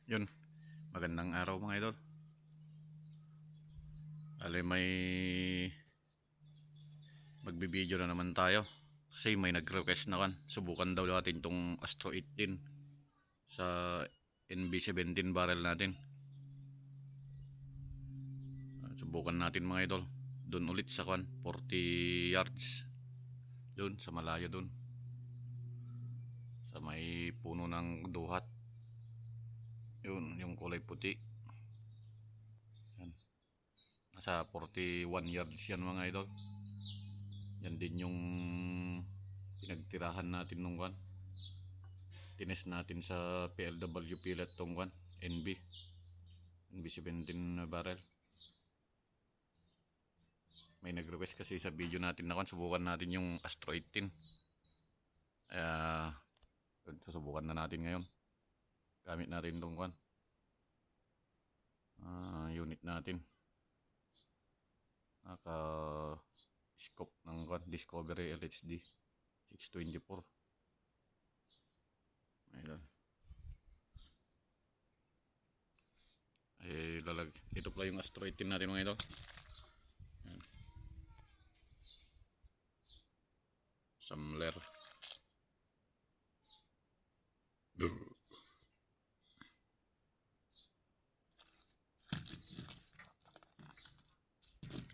Yun, magandang araw mga idol. May magbibideo na naman tayo. Kasi may nag-request na kan. Subukan daw natin tong Astro 18 sa NB17 barrel natin. Subukan natin mga idol. Doon ulit sa kan, 40 yards. Doon sa malayo doon. Sa may puno ng duhat. Yun, yung kulay puti. Yan. Nasa 41 yards yan mga idol. Yan din yung pinagtirahan natin nung kan. Tines natin sa PLW pilot tong kan, NB17 barrel. May nag-request kasi sa video natin na kan, subukan natin yung Astro 18. Susubukan na natin ngayon. Gamit natin tong kan, unit natin. Naka scope ng kan, Discovery LHD 624. Ayun. Ito pala yung Astro 18 natin mga idol. Samler.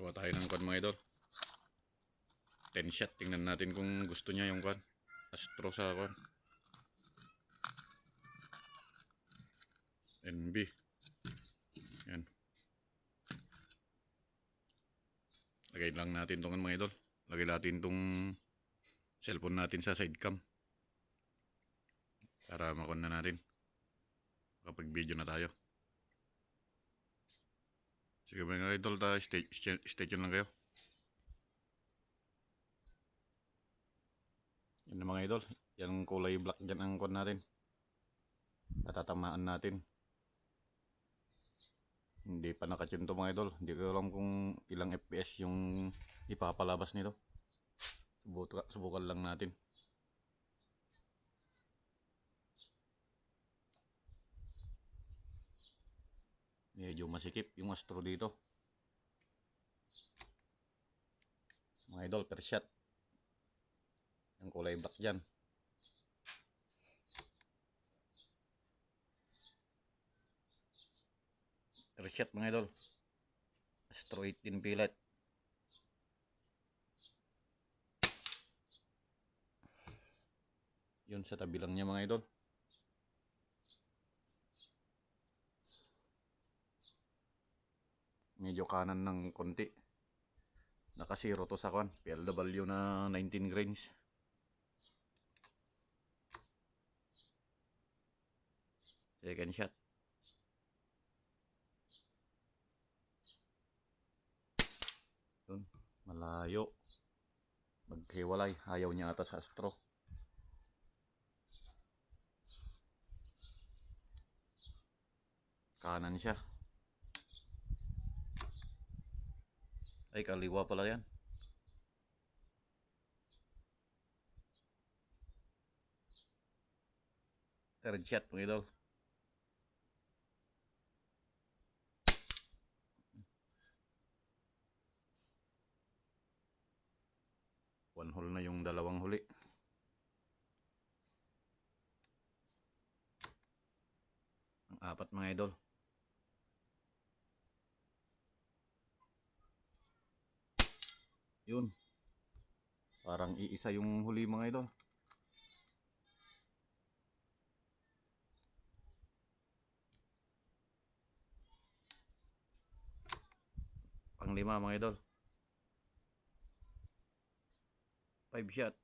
Gawa tayo ng kan mga idol. 10 shot. Tingnan natin kung gusto niya yung kan Astro sa kan NB. Yan. Lagay lang natin itong mga idol. Lagay natin itong cellphone natin sa side cam para makon na natin kapag video na tayo. Sige mga idol, stay tune lang kayo. Yan mga idol, yan kulay black dyan ang kon natin. Patatamaan natin. Hindi pa nakatune to mga idol. Hindi ko alam kung ilang FPS yung ipapalabas nito. Subukan lang natin. Medyo masikip yung Astro dito. Mga idol, per shot. Yung kulay black dyan. Per shot mga idol. Astro 18 pilot. Yun sa tabi lang niya mga idol. Medyo kanan ng konti. Naka-zero to sa kon, PLW na 19 grains. Second shot. Yun, malayo. Maghiwalay, ayaw niya ata sa Astro. Kanan siya. Ay, kaliwa pala yan. Third shot mga idol. One hole na yung dalawang huli. Ang apat mga idol. Yun. Parang iisa yung huli mga idol. Pang-5 mga idol. 5 shot.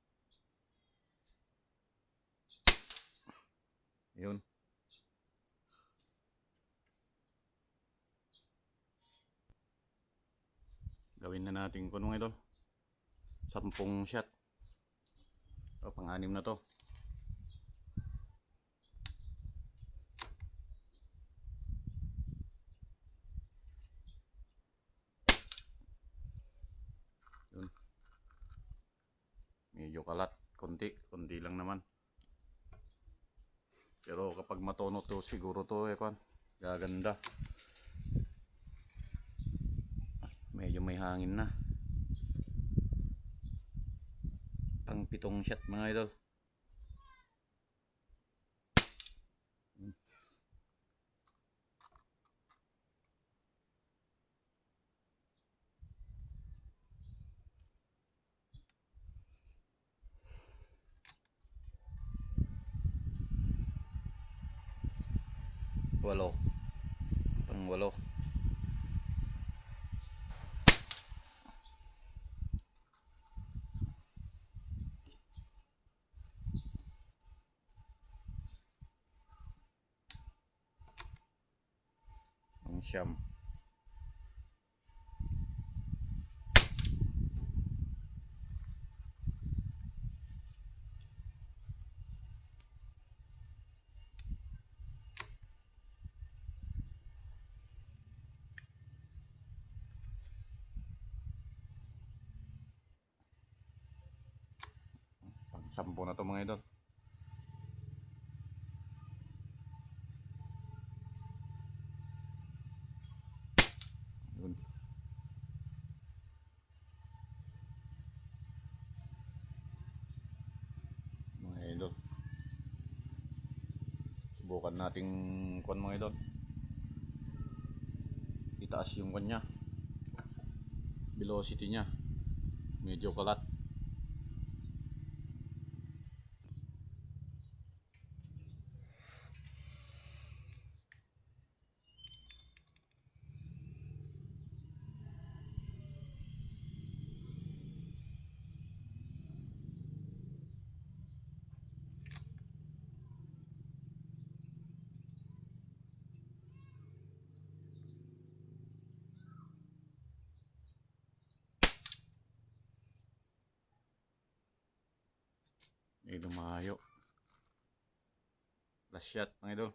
Yun. Gawin na natin kung mga idol. 10 shot. O, pang-6 na to. Yun. Medyo kalat. Konti lang naman. Pero kapag matono to, siguro to gaganda. Medyo may hangin na. Pang 7 shot mga idol. Walo. Pang 8. Pang 9. Pang 10 na to mga idol. Yun. Mga idol. Subukan nating mga idol. Itaas yung kanya. Velocity niya. Medyo kalat. May lumayo. Last shot mga idol.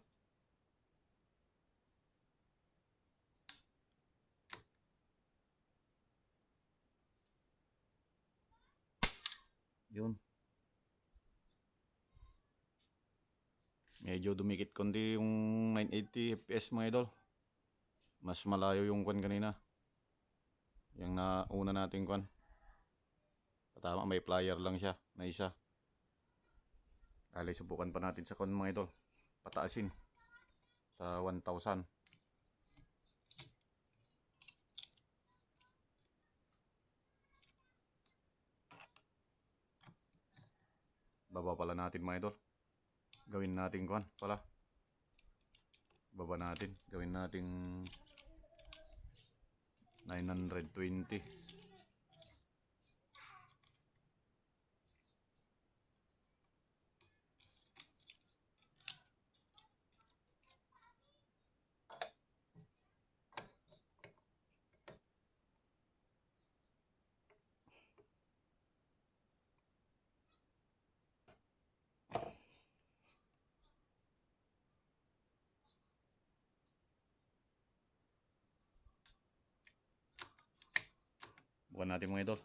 Yun. Medyo dumikit kundi yung 980 fps mga idol. Mas malayo yung kanina. Yung nauna nating Tama, may flyer lang siya na isa. Dali, subukan pa natin sa mga idol. Pataasin sa 1,000. Baba pala natin mga idol. Gawin natin pala. Baba natin. Gawin natin 920. Bukan natin mga idol.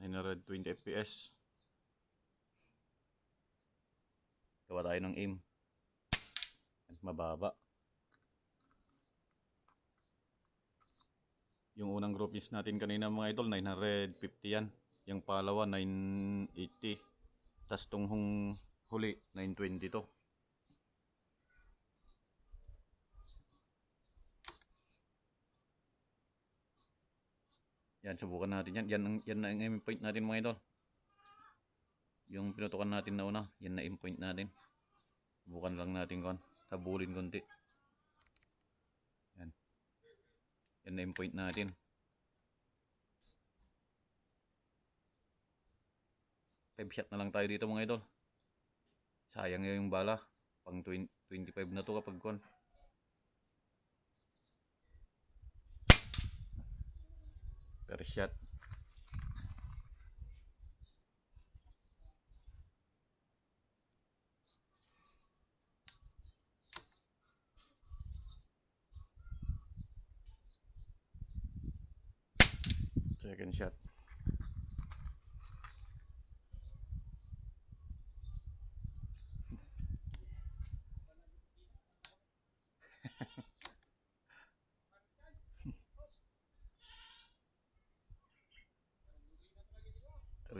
920 fps. Gawa tayo ng aim. Mababa. Yung unang groupings natin kanina mga idol, 950 yan. Yung palawa, 980. Tapos tong huli, 920 to. Yan, subukan natin yan. Yan na ang aim point natin mga idol. Yung pinutukan natin na una, yan na aim point natin. Subukan lang natin habulin konti. Yan. Yan na aim point natin. Five shot na lang tayo dito mga idol. Sayang yung bala. Pang 25 na to kapag per shot. Second shot.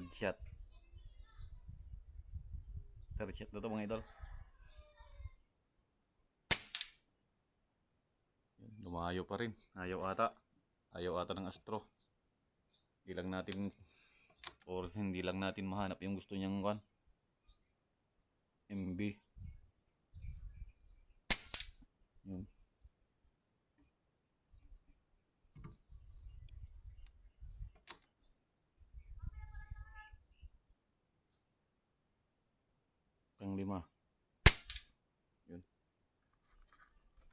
Third shot. Third shot na to mga idol. Lumayo pa rin. Ayaw ata. Ayaw ata ng Astro. Hindi lang natin mahanap yung gusto niyang kan. MB. Yun. Pang 5. Yun.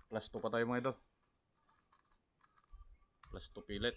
Plus 2 pa tayo mga idol. Plus 2 pilit.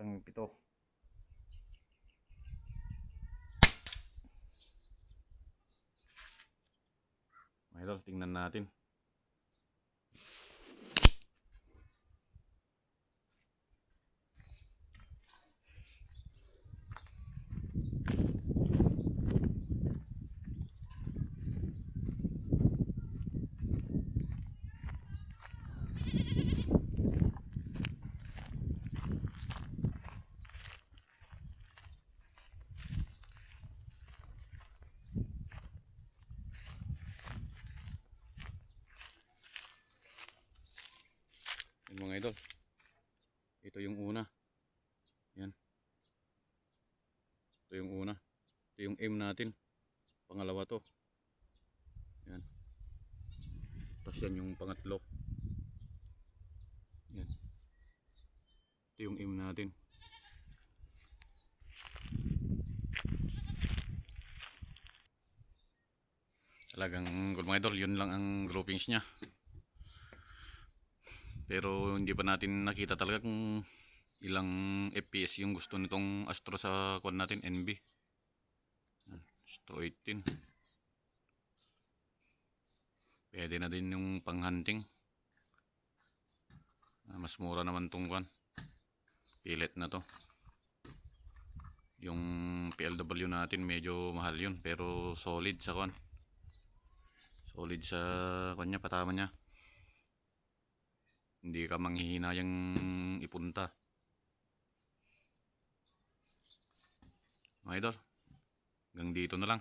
Ang 7. Mga idol, tingnan natin. Yan mga idol. Ito yung una. Yan. Ito yung una. Ito yung aim natin. Pangalawa to. Yan. Tapos yan yung pangatlo. Yan. Ito yung aim natin. Talagang good mga idol, yun lang ang groupings niya. Pero hindi pa natin nakita talaga kung ilang FPS yung gusto nitong Astro sa kwan natin, NB. Astro 18. Pwede na din yung pang-hunting. Mas mura naman tong kwan. Pilit na to. Yung PLW natin medyo mahal yun, pero solid sa kwan. Solid sa kanya, patama niya. Hindi ka manghihinayang ipunta. Mga idol, hanggang dito na lang.